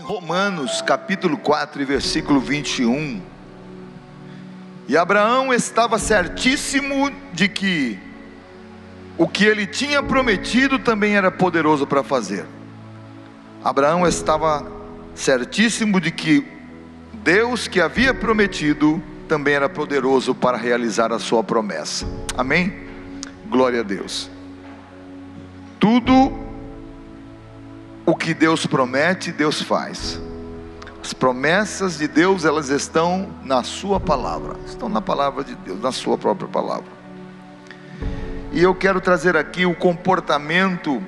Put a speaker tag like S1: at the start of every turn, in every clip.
S1: Romanos capítulo 4 e versículo 21. E Abraão estava certíssimo de que o que ele tinha prometido também era poderoso para fazer. Abraão estava certíssimo de que Deus que havia prometido também era poderoso para realizar a sua promessa. Amém? Glória a Deus. Tudo o que Deus promete, Deus faz. As promessas de Deus, elas estão na sua palavra, estão na palavra de Deus, na sua própria palavra. E eu quero trazer aqui o comportamento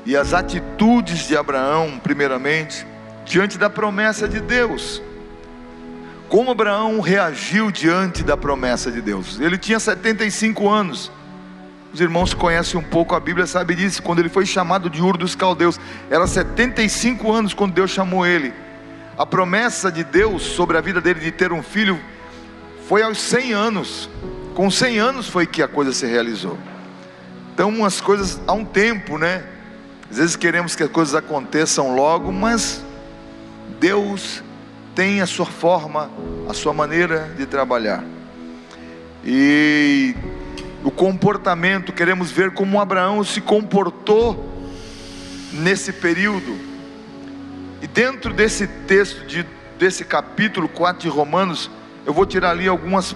S1: e as atitudes de Abraão, primeiramente, diante da promessa de Deus. Como Abraão reagiu diante da promessa de Deus? Ele tinha 75 anos. Os irmãos conhecem um pouco a Bíblia, sabem disso. Quando ele foi chamado de Ur dos Caldeus, era 75 anos quando Deus chamou ele. A promessa de Deus sobre a vida dele de ter um filho foi aos 100 anos. Com 100 anos foi que a coisa se realizou. Então as coisas há um tempo, né? Às vezes queremos que as coisas aconteçam logo, mas Deus tem a sua forma, a sua maneira de trabalhar. E o comportamento, queremos ver como Abraão se comportou nesse período. E dentro desse texto, desse capítulo 4 de Romanos, eu vou tirar ali alguns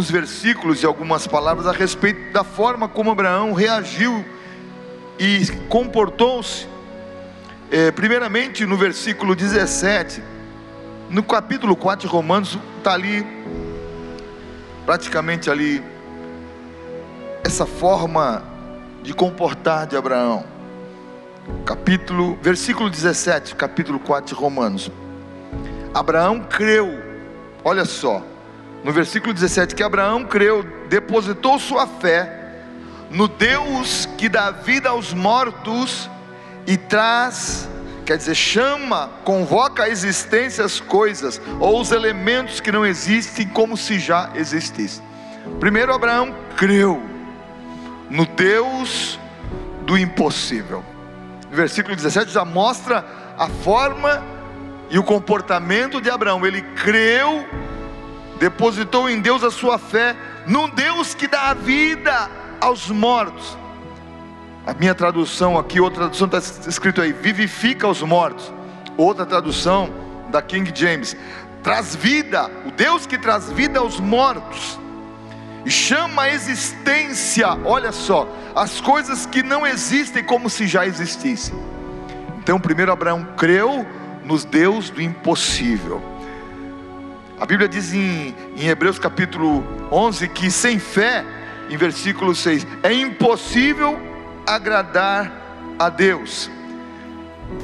S1: versículos e algumas palavras a respeito da forma como Abraão reagiu e comportou-se. Primeiramente no versículo 17, no capítulo 4 de Romanos, está ali, praticamente ali, essa forma de comportar de Abraão. Versículo 17, capítulo 4 de Romanos. Abraão creu, olha só, no versículo 17, que Abraão creu, depositou sua fé no Deus que dá vida aos mortos e traz, quer dizer, chama, convoca à existência as coisas, ou os elementos que não existem, como se já existissem. Primeiro, Abraão creu no Deus do impossível. O versículo 17 já mostra a forma e o comportamento de Abraão. Ele creu, depositou em Deus a sua fé, num Deus que dá a vida aos mortos. A minha tradução aqui, outra tradução está escrito aí, vivifica os mortos. Outra tradução da King James, traz vida, o Deus que traz vida aos mortos e chama a existência, olha só, as coisas que não existem como se já existissem. Então primeiro Abraão creu nos Deus do impossível. A Bíblia diz em Hebreus capítulo 11 que sem fé, em versículo 6, é impossível agradar a Deus.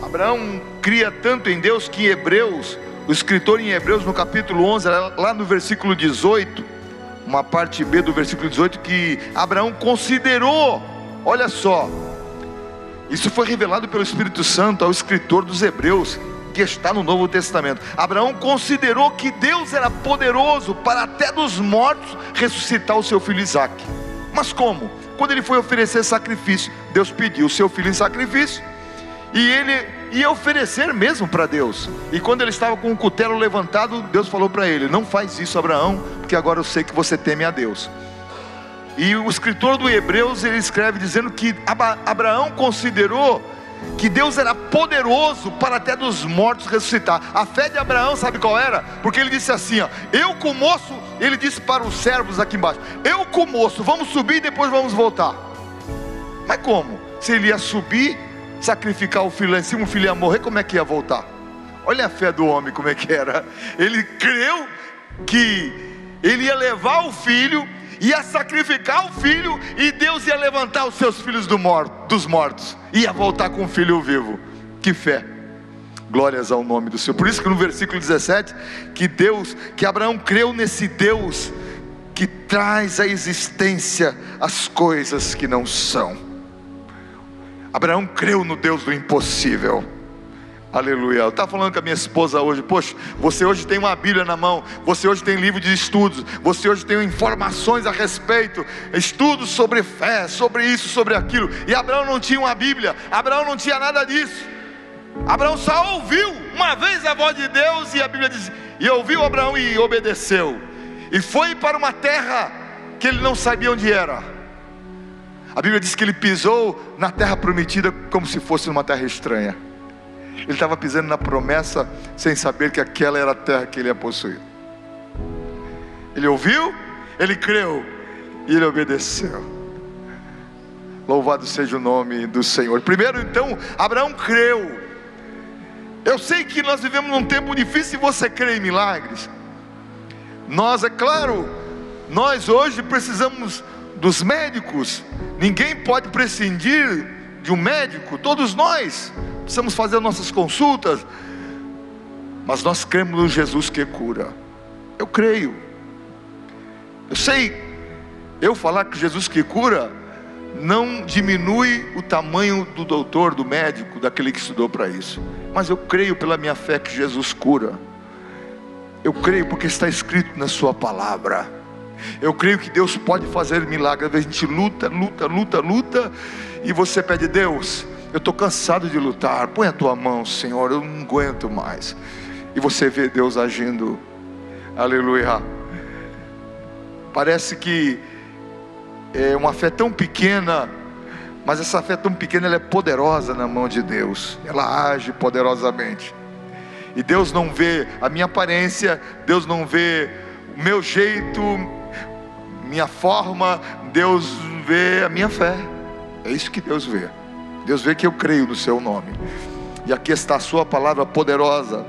S1: Abraão cria tanto em Deus que em Hebreus, o escritor em Hebreus no capítulo 11, lá no versículo 18, uma parte B do versículo 18, que Abraão considerou, olha só, isso foi revelado pelo Espírito Santo ao escritor dos Hebreus, que está no Novo Testamento. Abraão considerou que Deus era poderoso para até dos mortos ressuscitar o seu filho Isaque. Mas como? Quando ele foi oferecer sacrifício, Deus pediu o seu filho em sacrifício, e ele ia oferecer mesmo para Deus. E quando ele estava com o cutelo levantado, Deus falou para ele: não faz isso, Abraão, porque agora eu sei que você teme a Deus. E o escritor do Hebreus, ele escreve dizendo que Abraão considerou que Deus era poderoso para até dos mortos ressuscitar. A fé de Abraão, sabe qual era? Porque ele disse assim, ó, eu com o moço, ele disse para os servos aqui embaixo, eu com o moço, vamos subir e depois vamos voltar. Mas como? Se ele ia subir, sacrificar o filho lá em cima, o filho ia morrer, como é que ia voltar? Olha a fé do homem como é que era. Ele creu que ele ia levar o filho, ia sacrificar o filho, e Deus ia levantar os seus filhos dos mortos, ia voltar com o filho vivo. Que fé! Glórias ao nome do Senhor. Por isso que no versículo 17, que Abraão creu nesse Deus que traz à existência as coisas que não são. Abraão creu no Deus do impossível. Aleluia. Eu estava falando com a minha esposa hoje, poxa, você hoje tem uma Bíblia na mão, você hoje tem livro de estudos, você hoje tem informações a respeito, estudos sobre fé, sobre isso, sobre aquilo. E Abraão não tinha uma Bíblia, Abraão não tinha nada disso. Abraão só ouviu uma vez a voz de Deus, e a Bíblia diz: e ouviu Abraão e obedeceu, e foi para uma terra que ele não sabia onde era. A Bíblia diz que ele pisou na terra prometida como se fosse numa terra estranha. Ele estava pisando na promessa sem saber que aquela era a terra que ele ia possuir. Ele ouviu, ele creu e ele obedeceu. Louvado seja o nome do Senhor. Primeiro, então, Abraão creu. Eu sei que nós vivemos num tempo difícil e você crê em milagres. Nós, é claro, nós hoje precisamos dos médicos. Ninguém pode prescindir de um médico. Todos nós precisamos fazer nossas consultas. Mas nós cremos no Jesus que cura. Eu creio. Eu sei, eu falar que Jesus que cura não diminui o tamanho do doutor, do médico, daquele que estudou para isso. Mas eu creio pela minha fé que Jesus cura. Eu creio porque está escrito na sua palavra. Eu creio que Deus pode fazer milagre. Às vezes a gente luta, e você pede: Deus, eu estou cansado de lutar, põe a tua mão, Senhor, eu não aguento mais. E você vê Deus agindo. Aleluia. Parece que é uma fé tão pequena, mas essa fé tão pequena, ela é poderosa na mão de Deus. Ela age poderosamente. E Deus não vê a minha aparência, Deus não vê o meu jeito, minha forma, Deus vê a minha fé. É isso que Deus vê. Deus vê que eu creio no seu nome. E aqui está a sua palavra poderosa,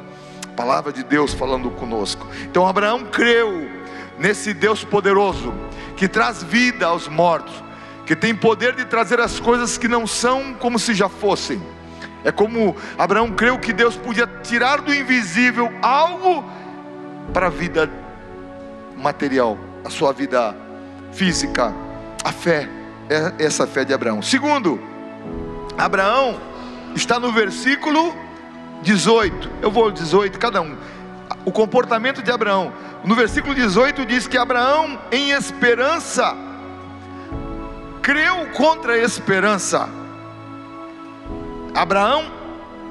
S1: palavra de Deus falando conosco. Então Abraão creu nesse Deus poderoso, que traz vida aos mortos, que tem poder de trazer as coisas que não são como se já fossem. É como Abraão creu que Deus podia tirar do invisível algo para a vida material, a sua vida física. A fé, é essa fé de Abraão. Segundo, Abraão está no versículo 18. Eu vou 18, cada um. O comportamento de Abraão. No versículo 18 diz que Abraão, em esperança, creu contra a esperança. Abraão,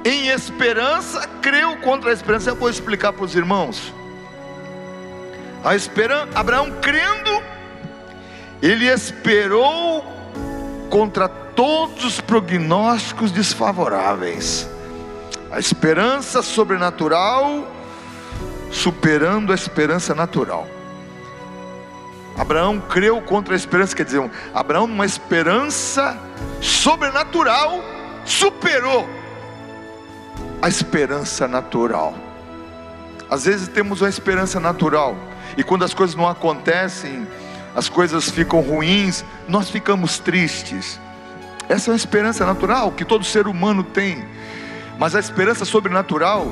S1: em esperança, creu contra a esperança. Eu vou explicar para os irmãos. Abraão crendo, ele esperou contra todos os prognósticos desfavoráveis. A esperança sobrenatural superando a esperança natural. Abraão creu contra a esperança, quer dizer, Abraão, numa esperança sobrenatural, superou a esperança natural. Às vezes temos uma esperança natural, e quando as coisas não acontecem, as coisas ficam ruins, nós ficamos tristes. Essa é uma esperança natural que todo ser humano tem. Mas a esperança sobrenatural,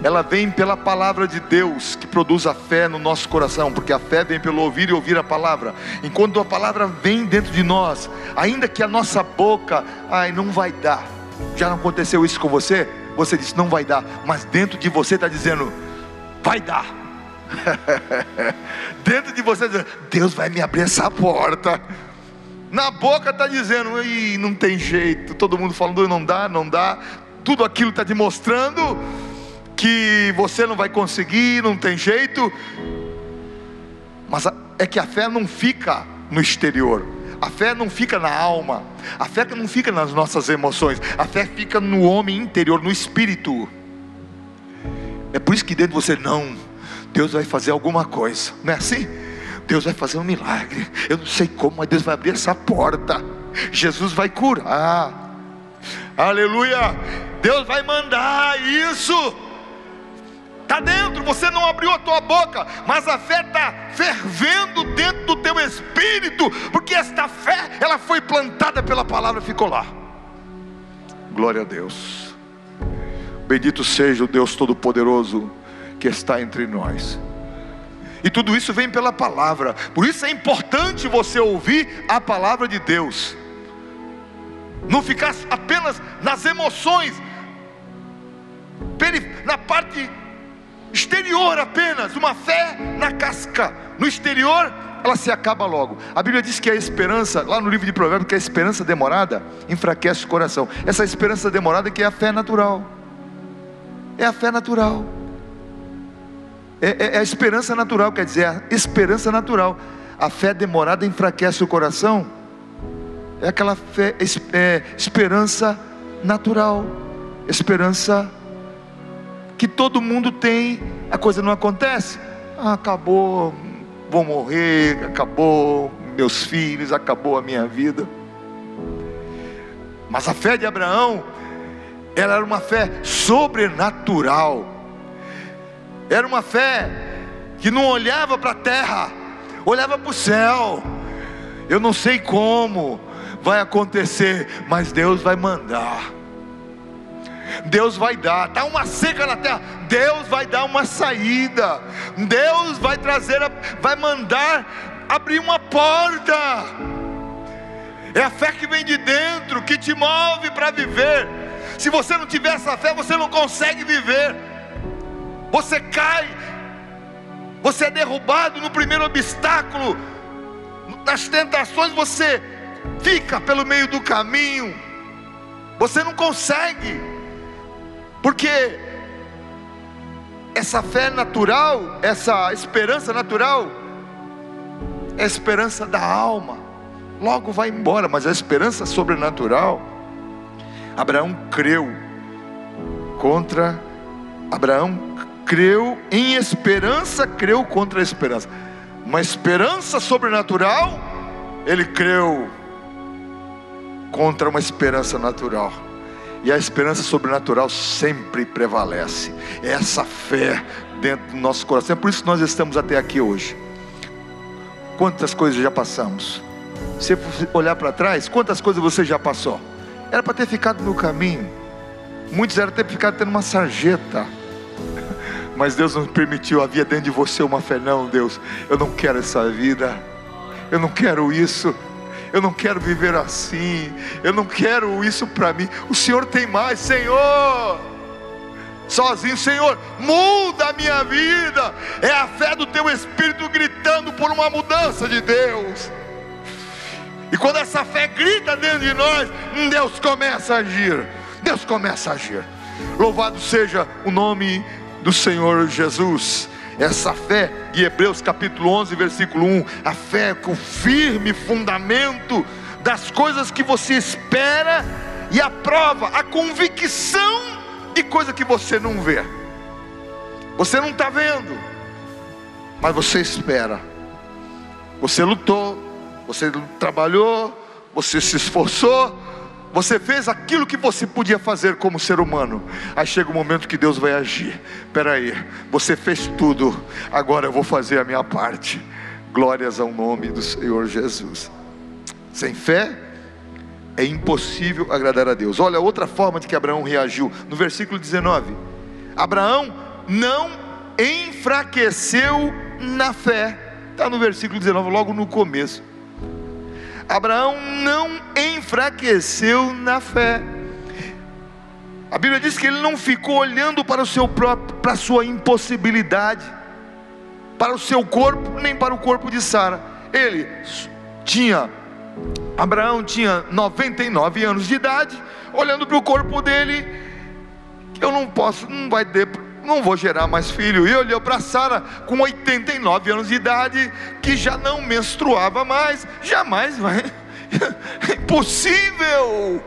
S1: ela vem pela palavra de Deus, que produz a fé no nosso coração, porque a fé vem pelo ouvir e ouvir a palavra. Enquanto a palavra vem dentro de nós, ainda que a nossa boca, não vai dar. Já não aconteceu isso com você? Você disse não vai dar, mas dentro de você está dizendo vai dar. Dentro de você está dizendo Deus vai me abrir essa porta. Na boca está dizendo não tem jeito. Todo mundo falando não dá. Tudo aquilo está te mostrando que você não vai conseguir, não tem jeito. Mas é que a fé não fica no exterior, a fé não fica na alma, a fé não fica nas nossas emoções, a fé fica no homem interior, no espírito. É por isso que dentro de você, Deus vai fazer alguma coisa, não é assim? Deus vai fazer um milagre, eu não sei como, mas Deus vai abrir essa porta, Jesus vai curar, aleluia, Deus vai mandar isso. Está dentro, você não abriu a tua boca, mas a fé está fervendo dentro do teu espírito, porque esta fé, ela foi plantada pela palavra e ficou lá. Glória a Deus. Bendito seja o Deus Todo-Poderoso que está entre nós. E tudo isso vem pela palavra. Por isso é importante você ouvir a palavra de Deus, não ficar apenas nas emoções, na parte exterior apenas, uma fé na casca, no exterior ela se acaba logo. A Bíblia diz que a esperança, lá no livro de Provérbios, que a esperança demorada enfraquece o coração. Essa esperança demorada que é a fé natural. é a fé natural. É a esperança natural, quer dizer, a esperança natural. A fé demorada enfraquece o coração. É aquela fé, esperança natural. Esperança que todo mundo tem. A coisa não acontece. Acabou, vou morrer, acabou meus filhos, acabou a minha vida. Mas a fé de Abraão, ela era uma fé sobrenatural. Era uma fé que não olhava para a terra, olhava para o céu. Eu não sei como vai acontecer, mas Deus vai mandar. Deus vai dar. Está uma seca na terra, Deus vai dar uma saída. Deus vai trazer, vai mandar abrir uma porta. É a fé que vem de dentro, que te move para viver. Se você não tiver essa fé, você não consegue viver. Você cai, você é derrubado no primeiro obstáculo, nas tentações você fica pelo meio do caminho, você não consegue, porque essa fé natural, essa esperança natural, é a esperança da alma, logo vai embora. Mas a esperança sobrenatural, Abraão creu em esperança, creu contra a esperança. Uma esperança sobrenatural, ele creu contra uma esperança natural. E a esperança sobrenatural sempre prevalece. É essa fé dentro do nosso coração. É por isso que nós estamos até aqui hoje. Quantas coisas já passamos? Se você olhar para trás, quantas coisas você já passou? Era para ter ficado no caminho. Muitos eram ter ficado tendo uma sarjeta. Mas Deus não permitiu. Havia dentro de você uma fé. Não, Deus, eu não quero essa vida. Eu não quero isso. Eu não quero viver assim. Eu não quero isso para mim. O Senhor tem mais, Senhor. Sozinho, Senhor, muda a minha vida. É a fé do teu Espírito gritando por uma mudança de Deus. E quando essa fé grita dentro de nós, Deus começa a agir. Deus começa a agir. Louvado seja o nome do Senhor Jesus. Essa fé de Hebreus capítulo 11 versículo 1, a fé com o firme fundamento das coisas que você espera, e a prova, a convicção de coisa que você não vê. Você não está vendo, mas você espera. Você lutou, você trabalhou, você se esforçou, você fez aquilo que você podia fazer como ser humano. Aí chega o momento que Deus vai agir. Espera aí, você fez tudo, agora eu vou fazer a minha parte. Glórias ao nome do Senhor Jesus. Sem fé é impossível agradar a Deus. Olha outra forma de que Abraão reagiu. No versículo 19, Abraão não enfraqueceu na fé. Está no versículo 19, logo no começo. Abraão não enfraqueceu na fé. A Bíblia diz que ele não ficou olhando para o seu próprio, para a sua impossibilidade, para o seu corpo, nem para o corpo de Sara. Abraão tinha 99 anos de idade, olhando para o corpo dele, eu não vou gerar mais filho. E olhou para Sara com 89 anos de idade, que já não menstruava mais, jamais vai. Impossível,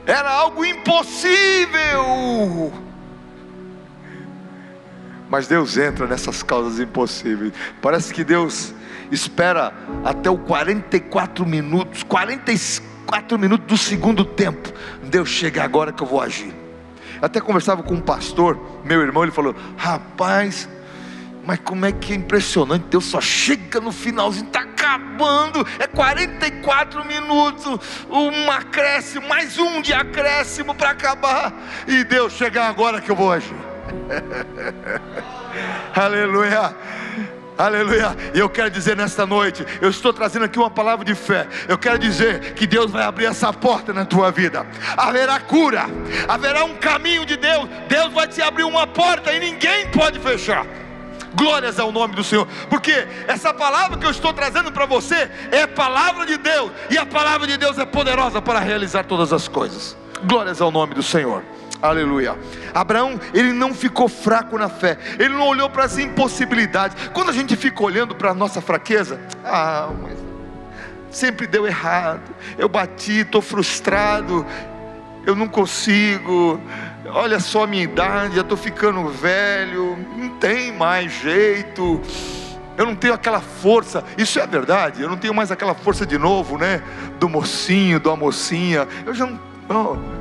S1: era algo impossível. Mas Deus entra nessas causas impossíveis. Parece que Deus espera até o 44 minutos do segundo tempo. Deus chega, agora que eu vou agir. Até conversava com um pastor, meu irmão, ele falou: rapaz, mas como é que é impressionante, Deus só chega no finalzinho, está acabando, é 44 minutos, um acréscimo, mais um de acréscimo para acabar, e Deus chegar, agora que eu vou agir. Aleluia. Aleluia. E eu quero dizer nesta noite, eu estou trazendo aqui uma palavra de fé. Eu quero dizer que Deus vai abrir essa porta na tua vida. Haverá cura, haverá um caminho de Deus. Deus vai te abrir uma porta e ninguém pode fechar. Glórias ao nome do Senhor. Porque essa palavra que eu estou trazendo para você é palavra de Deus, e a palavra de Deus é poderosa para realizar todas as coisas. Glórias ao nome do Senhor. Aleluia. Abraão, ele não ficou fraco na fé, ele não olhou para as impossibilidades. Quando a gente fica olhando para a nossa fraqueza, mas sempre deu errado, eu bati, estou frustrado, eu não consigo, olha só a minha idade, já estou ficando velho, não tem mais jeito, eu não tenho aquela força. Isso é verdade, eu não tenho mais aquela força de novo, né? Do mocinho, da mocinha. Eu já não.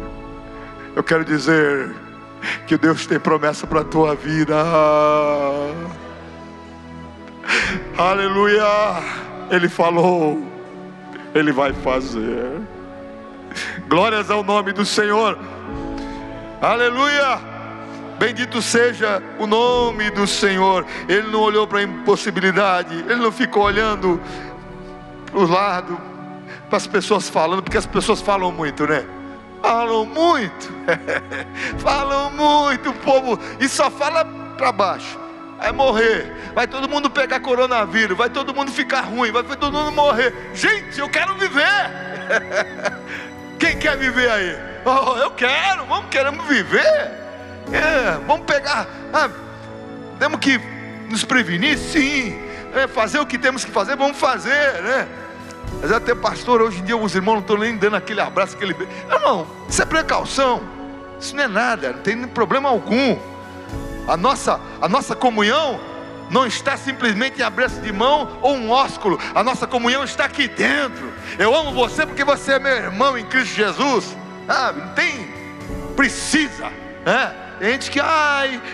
S1: Eu quero dizer que Deus tem promessa para a tua vida. Aleluia. Ele falou, Ele vai fazer. Glórias ao nome do Senhor. Aleluia. Bendito seja o nome do Senhor. Ele não olhou para a impossibilidade, ele não ficou olhando para o lado, para as pessoas falando, porque as pessoas falam muito, né? Falam muito, falam muito, o povo, e só fala para baixo. Vai morrer, vai todo mundo pegar coronavírus, vai todo mundo ficar ruim, vai todo mundo morrer. Gente, eu quero viver. Quem quer viver aí? Eu quero, queremos viver. Vamos pegar, temos que nos prevenir, sim, fazer o que temos que fazer, vamos fazer, né? Mas até pastor, hoje em dia os irmãos não estão nem dando aquele abraço, aquele beijo. Irmão, isso é precaução, isso não é nada, não tem problema algum. A nossa comunhão não está simplesmente em abraço de mão ou um ósculo. A nossa comunhão está aqui dentro. Eu amo você porque você é meu irmão em Cristo Jesus. Não tem, precisa, né? Tem gente que,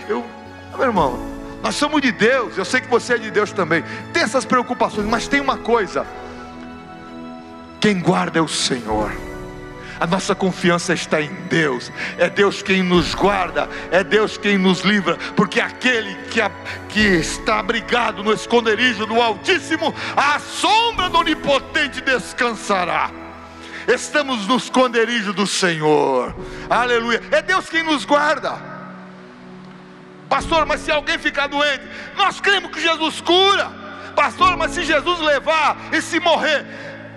S1: meu irmão, nós somos de Deus, eu sei que você é de Deus também. Tem essas preocupações, mas tem uma coisa: quem guarda é o Senhor. A nossa confiança está em Deus. É Deus quem nos guarda, é Deus quem nos livra, porque aquele que está abrigado no esconderijo do Altíssimo, à sombra do Onipotente descansará. Estamos no esconderijo do Senhor. Aleluia. É Deus quem nos guarda. Pastor, mas se alguém ficar doente, nós cremos que Jesus cura. Pastor, mas se Jesus levar e se morrer,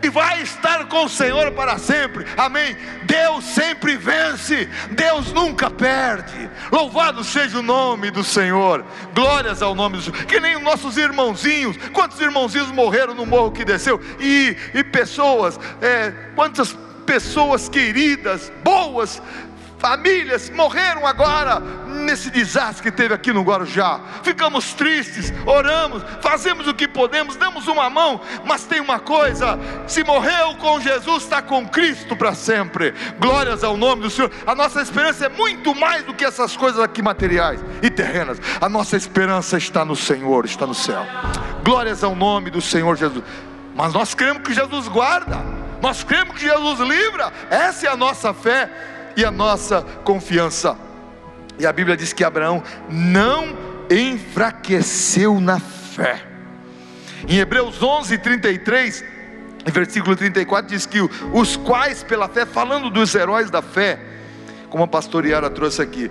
S1: e vai estar com o Senhor para sempre, amém? Deus sempre vence, Deus nunca perde. Louvado seja o nome do Senhor, glórias ao nome do Senhor. Que nem os nossos irmãozinhos, quantos irmãozinhos morreram no morro que desceu, e pessoas, quantas pessoas queridas, boas, famílias morreram agora nesse desastre que teve aqui no Guarujá. Ficamos tristes, oramos, fazemos o que podemos, damos uma mão, mas tem uma coisa: se morreu com Jesus, está com Cristo para sempre. Glórias ao nome do Senhor. A nossa esperança é muito mais do que essas coisas aqui materiais e terrenas. A nossa esperança está no Senhor, está no céu. Glórias ao nome do Senhor Jesus. Mas nós cremos que Jesus guarda, nós cremos que Jesus livra. Essa é a nossa fé e a nossa confiança. E a Bíblia diz que Abraão não enfraqueceu na fé. Em Hebreus 11:33, versículo 34, diz que os quais pela fé, falando dos heróis da fé, como a pastora Yara trouxe aqui,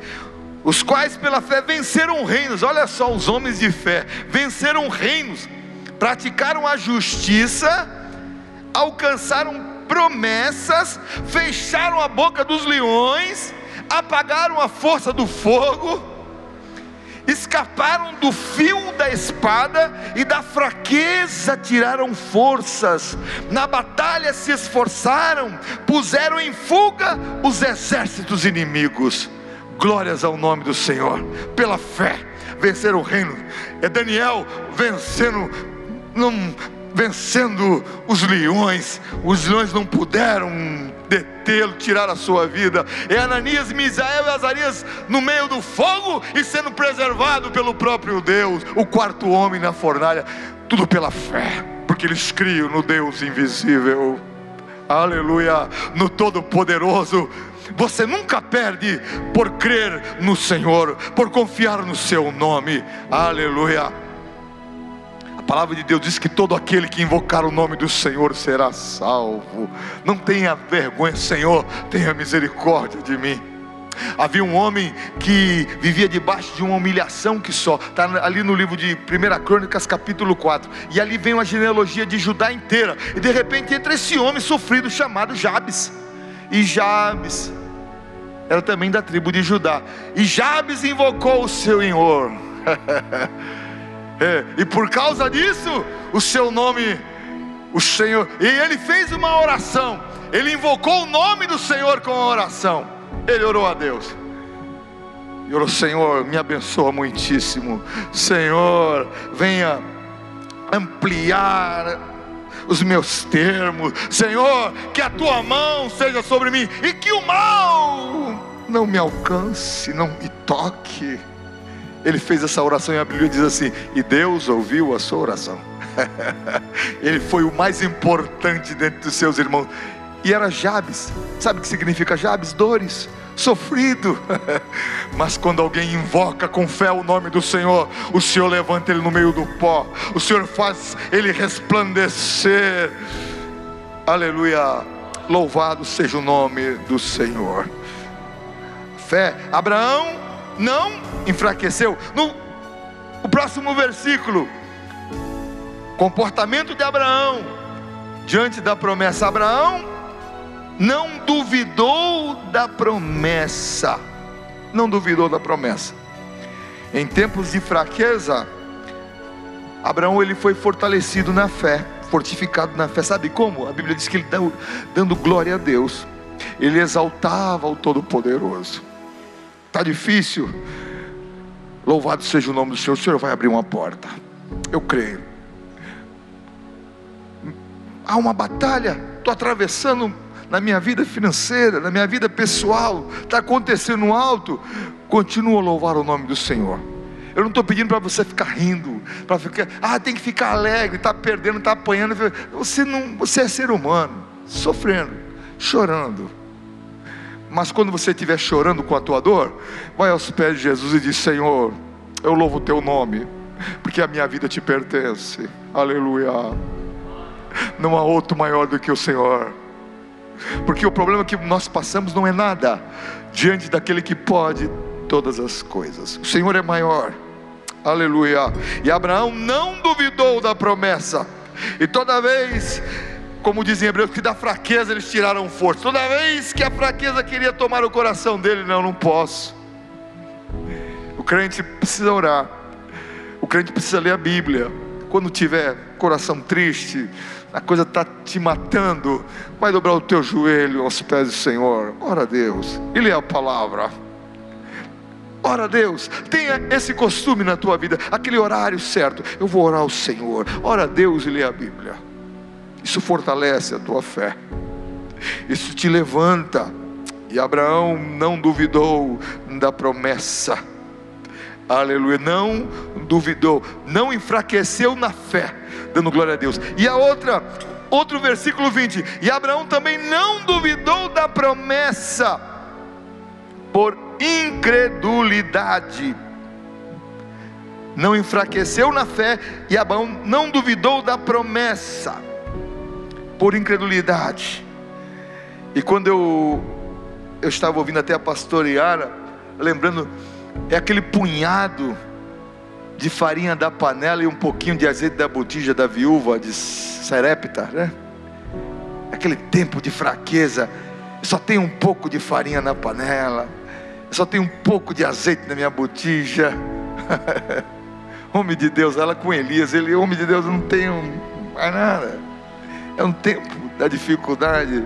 S1: os quais pela fé venceram reinos. Olha só, os homens de fé venceram reinos, praticaram a justiça, alcançaram promessas, fecharam a boca dos leões, apagaram a força do fogo, escaparam do fio da espada, e da fraqueza tiraram forças. Na batalha se esforçaram, puseram em fuga os exércitos inimigos. Glórias ao nome do Senhor. Pela fé venceram o reino. É Daniel vencendo os leões não puderam detê-lo, tirar a sua vida. É Ananias, Misael e Azarias no meio do fogo e sendo preservado pelo próprio Deus. O quarto homem na fornalha, tudo pela fé, porque eles criam no Deus invisível. Aleluia, no Todo-Poderoso. Você nunca perde por crer no Senhor, por confiar no seu nome. Aleluia. A palavra de Deus diz que todo aquele que invocar o nome do Senhor será salvo. Não tenha vergonha, Senhor, tenha misericórdia de mim. Havia um homem que vivia debaixo de uma humilhação que só, está ali no livro de 1 Crônicas capítulo 4, e ali vem uma genealogia de Judá inteira, e de repente entra esse homem sofrido chamado Jabes. E Jabes era também da tribo de Judá. E Jabes invocou o seu Senhor. E por causa disso, o seu nome, o Senhor, e ele fez uma oração. Ele invocou o nome do Senhor com a oração. Ele orou a Deus. E orou: Senhor, me abençoa muitíssimo. Senhor, venha ampliar os meus termos. Senhor, que a tua mão seja sobre mim, e que o mal não me alcance, não me toque. Ele fez essa oração e a Bíblia diz assim: e Deus ouviu a sua oração. Ele foi o mais importante dentre dos seus irmãos. E era Jabes. Sabe o que significa Jabes? Dores, sofrido. Mas quando alguém invoca com fé o nome do Senhor, o Senhor levanta ele no meio do pó. O Senhor faz ele resplandecer. Aleluia. Louvado seja o nome do Senhor. Fé. Abraão não enfraqueceu. O próximo versículo: comportamento de Abraão diante da promessa. Abraão não duvidou da promessa. Não duvidou da promessa. Em tempos de fraqueza, Abraão, ele foi fortalecido na fé, fortificado na fé. Sabe como? A Bíblia diz que ele, dando glória a Deus, ele exaltava o Todo-Poderoso. Está difícil? Louvado seja o nome do Senhor. O Senhor vai abrir uma porta, eu creio. Há uma batalha, estou atravessando na minha vida financeira, na minha vida pessoal, está acontecendo alto. Continua a louvar o nome do Senhor. Eu não estou pedindo para você ficar rindo, para ficar, tem que ficar alegre, está perdendo, está apanhando. Você é ser humano, sofrendo, chorando. Mas quando você estiver chorando com a tua dor, vai aos pés de Jesus e diz: Senhor, eu louvo o teu nome, porque a minha vida te pertence. Aleluia. Não há outro maior do que o Senhor. Porque o problema que nós passamos não é nada diante daquele que pode todas as coisas. O Senhor é maior. Aleluia. E Abraão não duvidou da promessa. E toda vez, como dizem Hebreus, que da fraqueza eles tiraram força. Toda vez que a fraqueza queria tomar o coração dele: não posso. O crente precisa orar. O crente precisa ler a Bíblia. Quando tiver coração triste, a coisa está te matando, vai dobrar o teu joelho aos pés do Senhor. Ora a Deus e lê a palavra. Ora a Deus. Tenha esse costume na tua vida, aquele horário certo: eu vou orar ao Senhor. Ora a Deus e lê a Bíblia. Isso fortalece a tua fé, isso te levanta. E Abraão não duvidou da promessa. Aleluia. Não duvidou, não enfraqueceu na fé, dando glória a Deus. E a outro versículo 20: e Abraão também não duvidou da promessa por incredulidade. Não enfraqueceu na fé, e Abraão não duvidou da promessa por incredulidade. E quando eu estava ouvindo até a pastora Yara, lembrando, é aquele punhado de farinha da panela e um pouquinho de azeite da botija da viúva de Sarepta, né? Aquele tempo de fraqueza, só tem um pouco de farinha na panela, só tem um pouco de azeite na minha botija. Homem de Deus, ela com Elias, homem de Deus, não tem mais nada. É um tempo da dificuldade.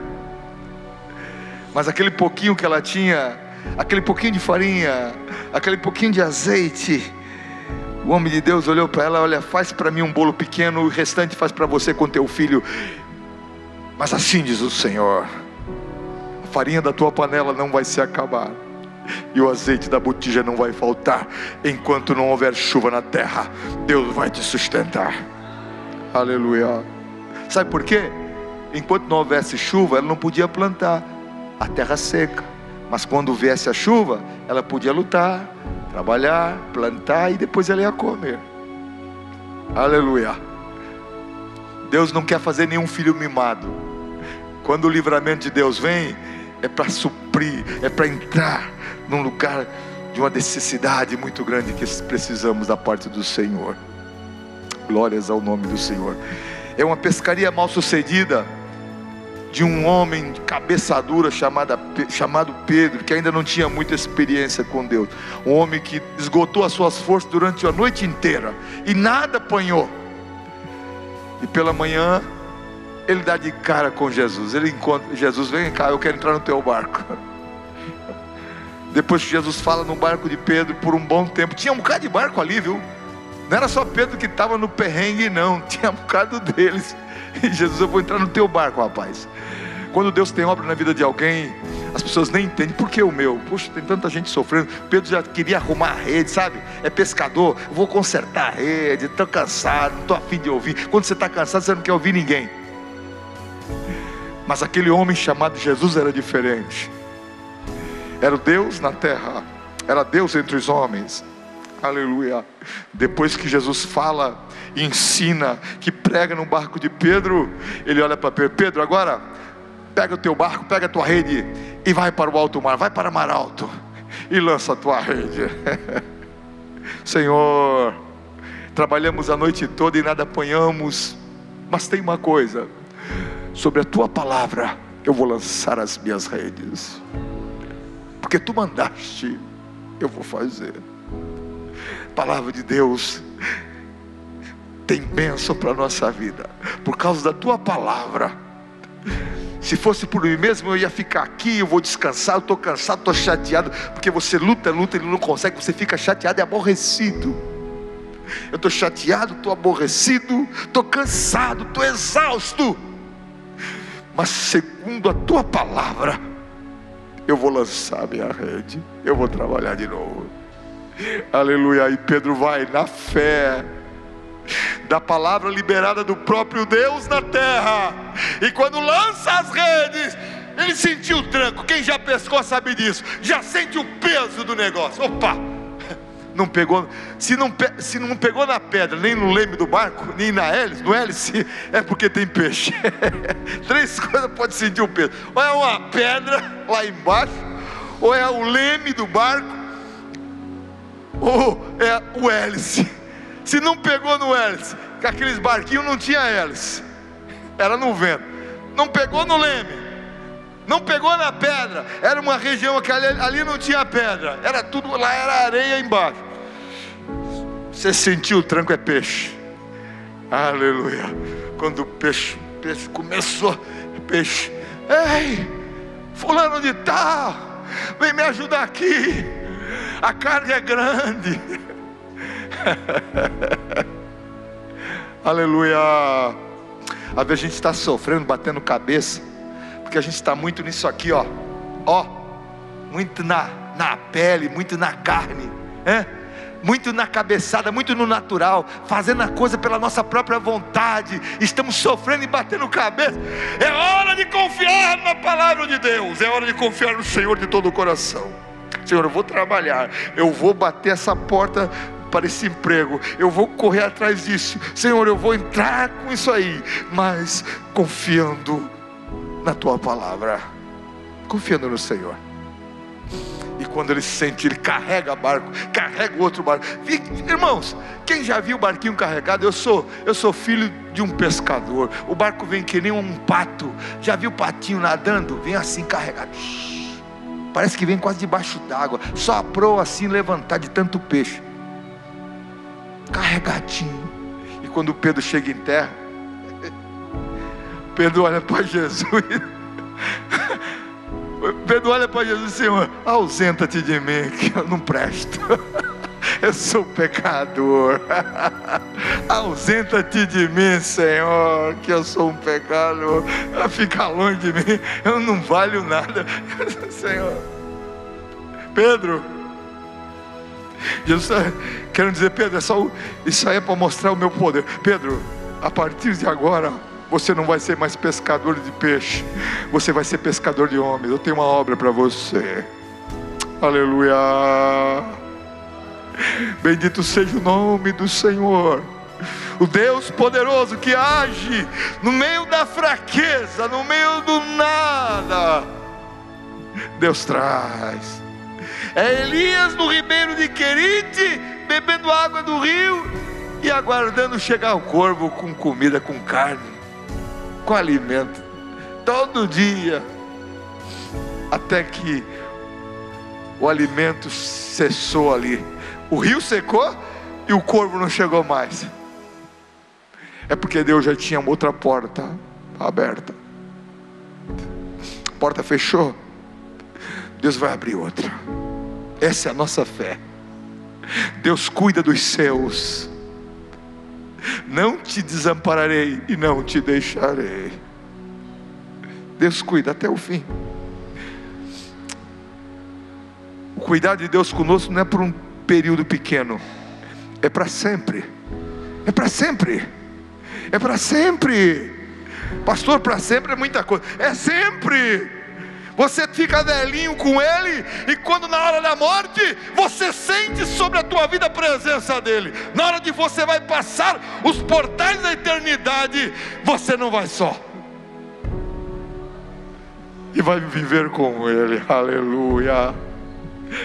S1: Mas aquele pouquinho que ela tinha, aquele pouquinho de farinha, aquele pouquinho de azeite, o homem de Deus olhou para ela: olha, faz para mim um bolo pequeno, o restante faz para você com teu filho. Mas assim diz o Senhor: a farinha da tua panela não vai se acabar, e o azeite da botija não vai faltar, enquanto não houver chuva na terra. Deus vai te sustentar. Aleluia. Sabe por quê? Enquanto não houvesse chuva, ela não podia plantar, a terra seca. Mas quando viesse a chuva, ela podia lutar, trabalhar, plantar, e depois ela ia comer. Aleluia. Deus não quer fazer nenhum filho mimado. Quando o livramento de Deus vem, é para suprir, é para entrar num lugar de uma necessidade muito grande que precisamos da parte do Senhor. Glórias ao nome do Senhor. É uma pescaria mal sucedida de um homem de cabeça dura chamado Pedro, que ainda não tinha muita experiência com Deus. Um homem que esgotou as suas forças durante a noite inteira e nada apanhou. E pela manhã ele dá de cara com Jesus. Ele encontra Jesus: vem cá, eu quero entrar no teu barco. Depois que Jesus fala no barco de Pedro por um bom tempo, tinha um bocado de barco ali, viu? Não era só Pedro que estava no perrengue, não, tinha um bocado deles. E Jesus: eu vou entrar no teu barco, rapaz. Quando Deus tem obra na vida de alguém, as pessoas nem entendem. Por que o meu? Poxa, tem tanta gente sofrendo. Pedro já queria arrumar a rede, sabe? É pescador, eu vou consertar a rede, estou cansado, não estou a fim de ouvir. Quando você está cansado, você não quer ouvir ninguém. Mas aquele homem chamado Jesus era diferente. Era o Deus na terra, era Deus entre os homens. Aleluia. Depois que Jesus fala e ensina, que prega no barco de Pedro, ele olha para Pedro: Pedro, agora pega o teu barco, pega a tua rede e vai para o alto mar, vai para mar alto e lança a tua rede. Senhor, trabalhamos a noite toda e nada apanhamos, mas tem uma coisa: sobre a tua palavra eu vou lançar as minhas redes, porque tu mandaste, eu vou fazer. Palavra de Deus tem bênção para a nossa vida, por causa da tua palavra. Se fosse por mim mesmo, eu ia ficar aqui, eu vou descansar, eu estou cansado, estou chateado, porque você luta, e não consegue, você fica chateado e aborrecido. Eu estou chateado, estou aborrecido, estou cansado, estou exausto, mas segundo a tua palavra, eu vou lançar minha rede, eu vou trabalhar de novo. Aleluia. E Pedro vai na fé da palavra liberada do próprio Deus na terra, e quando lança as redes, ele sentiu o tranco. Quem já pescou sabe disso, já sente o peso do negócio. Opa, não pegou. Se não pegou na pedra, nem no leme do barco, nem na hélice, no hélice, é porque tem peixe. Três coisas pode sentir o peso: ou é uma pedra lá embaixo, ou é o leme do barco, ou é o hélice. Se não pegou no hélice, que aqueles barquinhos não tinha hélice, era no vento. Não pegou no leme, não pegou na pedra, era uma região que ali não tinha pedra, era tudo lá, era areia embaixo. Você sentiu o tranco, é peixe. Aleluia. Quando o peixe começou, peixe: ei, fulano de tal, vem me ajudar aqui, a carga é grande. Aleluia. Às vezes a gente está sofrendo, batendo cabeça, porque a gente está muito nisso aqui, ó, muito na pele, muito na carne, muito na cabeçada, muito no natural, fazendo a coisa pela nossa própria vontade. Estamos sofrendo e batendo cabeça. É hora de confiar na palavra de Deus, é hora de confiar no Senhor de todo o coração. Senhor, eu vou trabalhar, eu vou bater essa porta para esse emprego, eu vou correr atrás disso, Senhor, eu vou entrar com isso aí, mas confiando na tua palavra, confiando no Senhor. E quando ele sente, ele carrega barco, carrega o outro barco. Irmãos, quem já viu o barquinho carregado? Eu sou filho de um pescador. O barco vem que nem um pato. Já viu o patinho nadando? Vem assim carregado, parece que vem quase debaixo d'água, só a proa assim levantar de tanto peixe, carregadinho. E quando Pedro chega em terra, Pedro olha para Jesus, Pedro olha para Jesus: Senhor, ausenta-te de mim, que eu não presto, eu sou pecador. Ausenta-te de mim, Senhor, que eu sou um pecador. Fica longe de mim, eu não valho nada. Senhor, Pedro, Jesus, quero dizer, Pedro, isso aí é para mostrar o meu poder. Pedro, a partir de agora, você não vai ser mais pescador de peixe, você vai ser pescador de homens. Eu tenho uma obra para você. Aleluia. Bendito seja o nome do Senhor, o Deus poderoso que age no meio da fraqueza, no meio do nada. Deus traz. É Elias no ribeiro de Querite, bebendo água do rio e aguardando chegar o corvo com comida, com carne, com alimento. todo dia, até que o alimento cessou ali. O rio secou e o corvo não chegou mais. É porque Deus já tinha outra porta aberta. A porta fechou, Deus vai abrir outra. Essa é a nossa fé. Deus cuida dos seus. Não te desampararei e não te deixarei. Deus cuida até o fim. O cuidado de Deus conosco não é por um período pequeno, é para sempre. É para sempre. É para sempre. Pastor, para sempre é muita coisa. É sempre. Você fica velhinho com Ele, e quando na hora da morte, você sente sobre a tua vida a presença dEle. Na hora de você vai passar os portais da eternidade, você não vai só, e vai viver com Ele. Aleluia.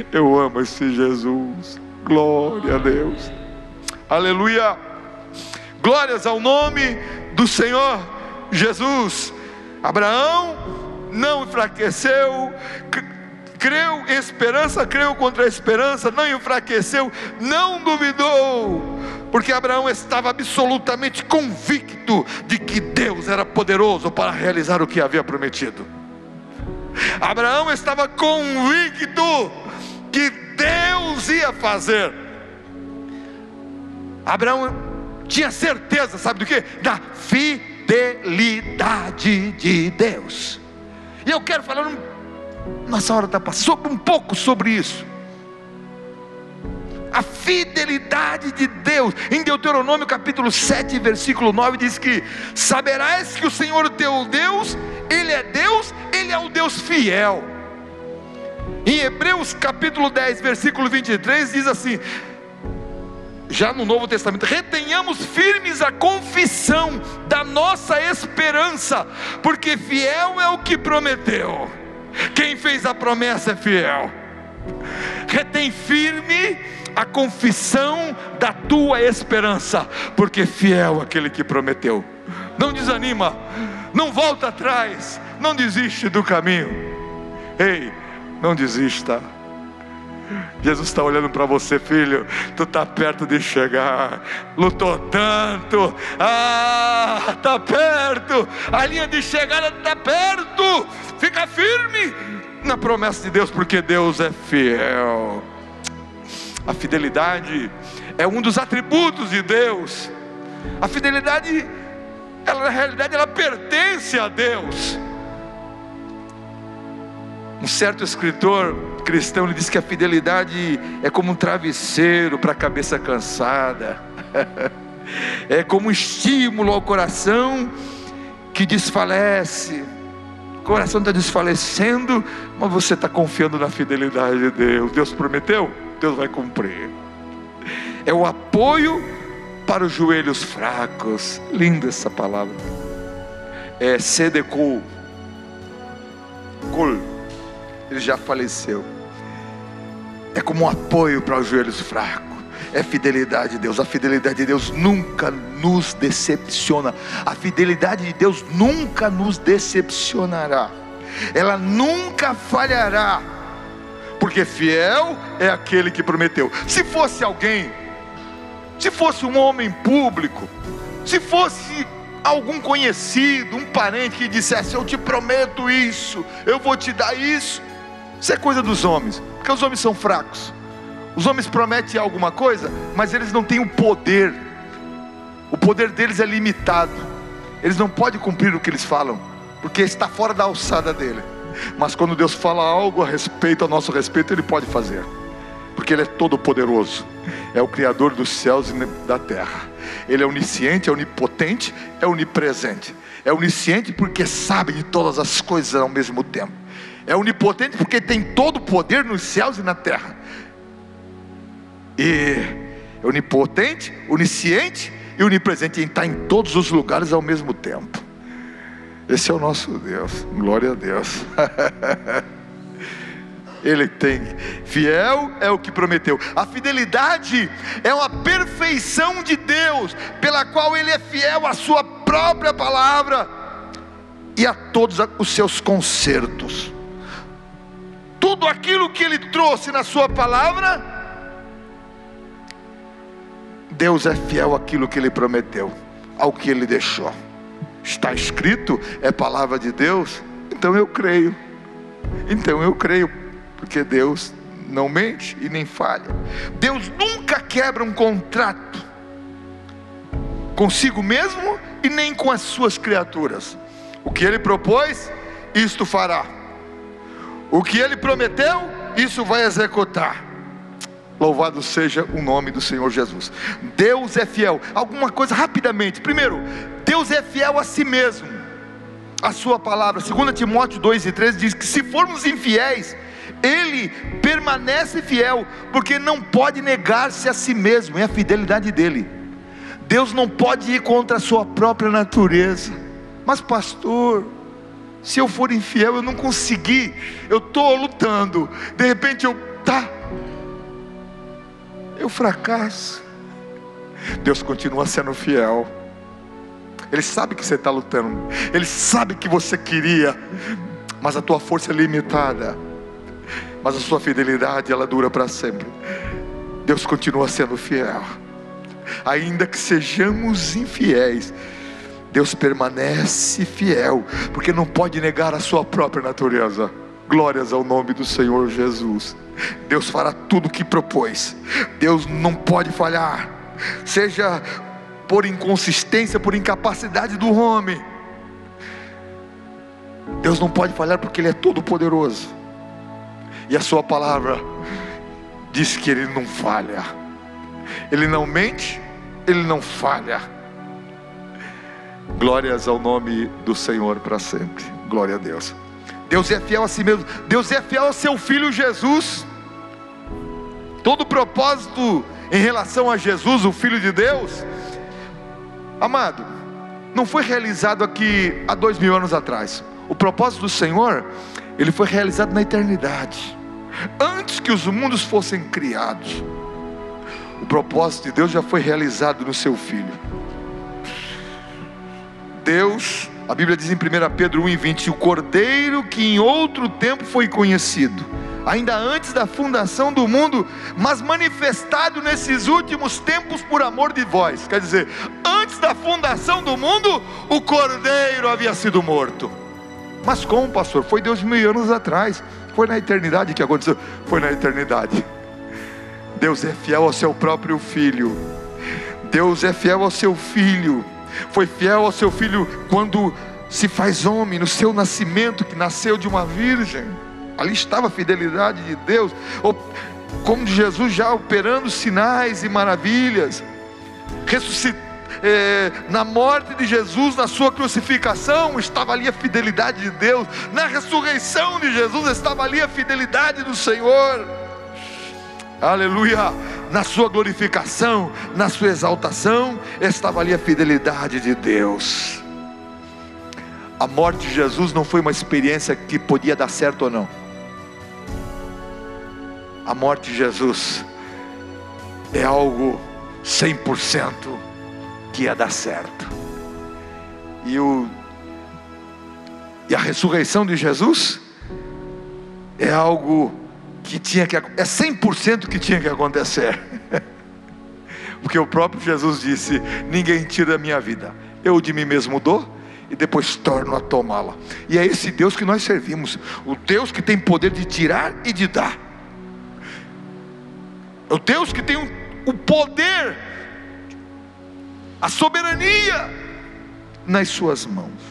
S1: Eu amo esse Jesus. Glória a Deus. Aleluia. Glórias ao nome do Senhor Jesus. Abraão não enfraqueceu, creu em esperança, creu contra a esperança, não enfraqueceu, não duvidou, porque Abraão estava absolutamente convicto de que Deus era poderoso para realizar o que havia prometido. Abraão estava convicto que Deus ia fazer. Abraão tinha certeza, sabe do que? Da fidelidade de Deus. E eu quero falar, nossa hora está passando, um pouco sobre isso. A fidelidade de Deus. Em Deuteronômio capítulo 7, versículo 9 diz que: saberás que o Senhor teu Deus, Ele é o Deus fiel. Em Hebreus capítulo 10, versículo 23 diz assim, já no Novo Testamento: retenhamos firmes a confissão da nossa esperança, porque fiel é o que prometeu. Quem fez a promessa é fiel. Retém firme a confissão da tua esperança, porque fiel é aquele que prometeu. Não desanima, não volta atrás, não desiste do caminho. Ei, não desista. Jesus está olhando para você, filho. Tu está perto de chegar. Lutou tanto, está perto. A linha de chegada está perto. Fica firme na promessa de Deus, porque Deus é fiel. A fidelidade é um dos atributos de Deus. A fidelidade, ela, na realidade, ela pertence a Deus. Um certo escritor cristão, ele diz que a fidelidade é como um travesseiro para a cabeça cansada. É como um estímulo ao coração que desfalece. O coração está desfalecendo, mas você está confiando na fidelidade de Deus. Deus prometeu, Deus vai cumprir. É o apoio para os joelhos fracos. Linda essa palavra. É Sedekul. Ele já faleceu. É como um apoio para os joelhos fracos. É fidelidade de Deus. A fidelidade de Deus nunca nos decepciona. A fidelidade de Deus nunca nos decepcionará. Ela nunca falhará, porque fiel é aquele que prometeu. Se fosse alguém, se fosse um homem público, se fosse algum conhecido, um parente que dissesse: eu te prometo isso, eu vou te dar isso. Isso é coisa dos homens, porque os homens são fracos. Os homens prometem alguma coisa, mas eles não têm o poder. O poder deles é limitado. Eles não podem cumprir o que eles falam, porque está fora da alçada dele. Mas quando Deus fala algo a respeito, a nosso respeito, Ele pode fazer, porque Ele é todo poderoso. É o Criador dos céus e da terra. Ele é onisciente, é onipotente, é onipresente. É onisciente porque sabe de todas as coisas ao mesmo tempo. É onipotente porque tem todo o poder nos céus e na terra. E é onipotente, onisciente e onipresente, em estar em todos os lugares ao mesmo tempo. Esse é o nosso Deus. Glória a Deus. Ele tem. Fiel é o que prometeu. A fidelidade é uma perfeição de Deus, pela qual Ele é fiel à sua própria palavra. e a todos os seus concertos. Tudo aquilo que Ele trouxe na sua palavra, Deus é fiel àquilo que Ele prometeu, ao que Ele deixou. Está escrito, é palavra de Deus, então eu creio. Então eu creio, porque Deus não mente e nem falha. Deus nunca quebra um contrato consigo mesmo e nem com as suas criaturas. O que Ele propôs, isto fará. O que Ele prometeu, isso vai executar. Louvado seja o nome do Senhor Jesus. Deus é fiel. Alguma coisa rapidamente. Primeiro, Deus é fiel a si mesmo. A sua palavra, 2 Timóteo 2:13 diz que se formos infiéis, Ele permanece fiel, porque não pode negar-se a si mesmo. É a fidelidade dEle. Deus não pode ir contra a sua própria natureza. Mas pastor, se eu for infiel, eu não consegui, eu estou lutando, de repente eu fracasso. Deus continua sendo fiel. Ele sabe que você está lutando, Ele sabe que você queria, mas a tua força é limitada, mas a sua fidelidade, ela dura para sempre. Deus continua sendo fiel, ainda que sejamos infiéis. Deus permanece fiel, porque não pode negar a sua própria natureza. Glórias ao nome do Senhor Jesus. Deus fará tudo o que propôs. Deus não pode falhar, seja por inconsistência, por incapacidade do homem. Deus não pode falhar, porque Ele é todo poderoso, e a sua palavra diz que Ele não falha. Ele não mente, Ele não falha. Glórias ao nome do Senhor para sempre. Glória a Deus. Deus é fiel a si mesmo. Deus é fiel ao seu Filho Jesus. Todo o propósito em relação a Jesus, o Filho de Deus, amado, não foi realizado aqui há 2000 anos atrás. O propósito do Senhor, ele foi realizado na eternidade, antes que os mundos fossem criados. O propósito de Deus já foi realizado no seu Filho. Deus, a Bíblia diz em 1 Pedro 1:20, o Cordeiro que em outro tempo foi conhecido, ainda antes da fundação do mundo, mas manifestado nesses últimos tempos por amor de vós. Quer dizer, antes da fundação do mundo, o Cordeiro havia sido morto. Mas como, pastor? Foi 2000 anos atrás. Foi na eternidade que aconteceu. Foi na eternidade. Deus é fiel ao seu próprio Filho. Deus é fiel ao seu Filho. Foi fiel ao seu Filho quando se faz homem, no seu nascimento, que nasceu de uma virgem. Ali estava a fidelidade de Deus, como de Jesus, já operando sinais e maravilhas. Na morte de Jesus, na sua crucificação, estava ali a fidelidade de Deus. Na ressurreição de Jesus, estava ali a fidelidade do Senhor. Aleluia. Na sua glorificação, na sua exaltação, estava ali a fidelidade de Deus. A morte de Jesus não foi uma experiência que podia dar certo ou não. A morte de Jesus é algo 100% que ia dar certo. E a ressurreição de Jesus é algo que é 100% que tinha que acontecer. Porque o próprio Jesus disse: ninguém tira a minha vida, eu de mim mesmo dou e depois torno a tomá-la. E é esse Deus que nós servimos, o Deus que tem poder de tirar e de dar, é o Deus que tem o poder, a soberania nas suas mãos.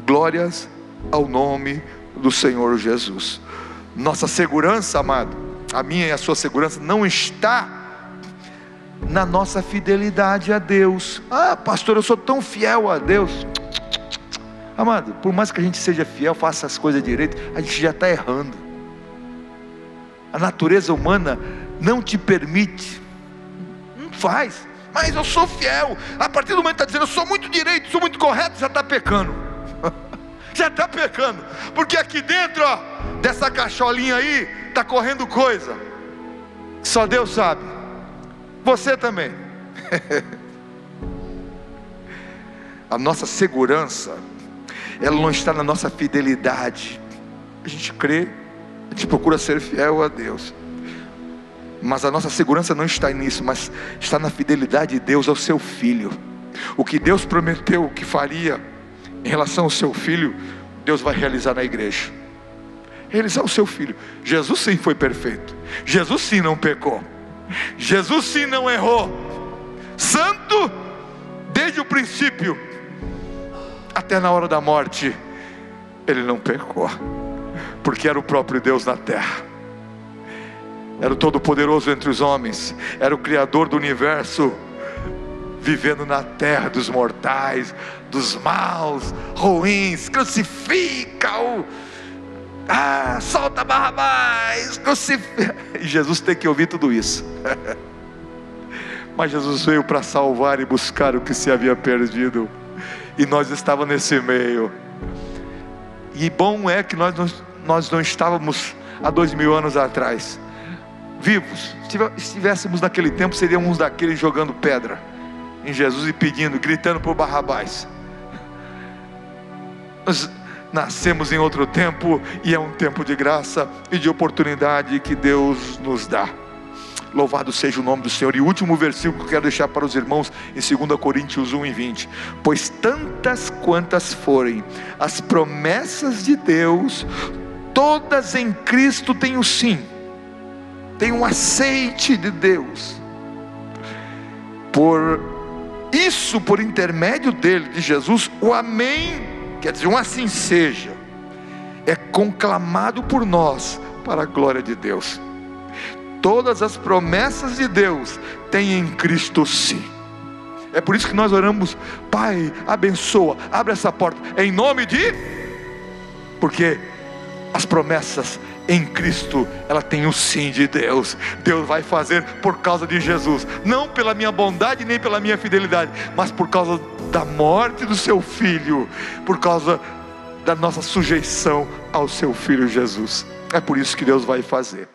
S1: Glórias ao nome do Senhor Jesus. Nossa segurança, amado, a minha e a sua segurança não está na nossa fidelidade a Deus. Ah, pastor, eu sou tão fiel a Deus. Amado, por mais que a gente seja fiel, faça as coisas direito, a gente já está errando. A natureza humana não te permite. Não faz. Mas eu sou fiel. A partir do momento que está dizendo eu sou muito direito, sou muito correto, já está pecando. Já está pecando. Porque aqui dentro, ó, dessa cacholinha aí, está correndo coisa que só Deus sabe. Você também. A nossa segurança ela não está na nossa fidelidade. A gente crê, a gente procura ser fiel a Deus, mas a nossa segurança não está nisso, mas está na fidelidade de Deus ao seu Filho. O que Deus prometeu que faria em relação ao seu Filho, Deus vai realizar na igreja. Realizar o seu Filho. Jesus sim foi perfeito, Jesus sim não pecou, Jesus sim não errou, santo desde o princípio até na hora da morte. Ele não pecou, porque era o próprio Deus na terra, era o Todo-Poderoso entre os homens, era o Criador do universo, vivendo na terra dos mortais, dos maus, ruins. Crucifica-o, solta Barrabás, crucifica. E Jesus tem que ouvir tudo isso. Mas Jesus veio para salvar e buscar o que se havia perdido, e nós estávamos nesse meio. E bom é que nós não estávamos há 2000 anos atrás vivos. Se estivéssemos naquele tempo, seríamos uns daqueles jogando pedra em Jesus e pedindo, gritando por Barrabás. Nós nascemos em outro tempo, e é um tempo de graça e de oportunidade que Deus nos dá. Louvado seja o nome do Senhor. E o último versículo que eu quero deixar para os irmãos, em 2 Coríntios 1:20. Pois tantas quantas forem as promessas de Deus, todas em Cristo têm o sim, tem um aceite de Deus. Por isso, por intermédio dele, de Jesus, o amém, quer dizer, um assim seja, é conclamado por nós para a glória de Deus. Todas as promessas de Deus têm em Cristo sim. É por isso que nós oramos: Pai, abençoa, abre essa porta, em nome de... Porque as promessas em Cristo, ela tem o sim de Deus. Deus vai fazer por causa de Jesus, não pela minha bondade nem pela minha fidelidade, mas por causa da morte do seu Filho, por causa da nossa sujeição ao seu Filho Jesus. É por isso que Deus vai fazer.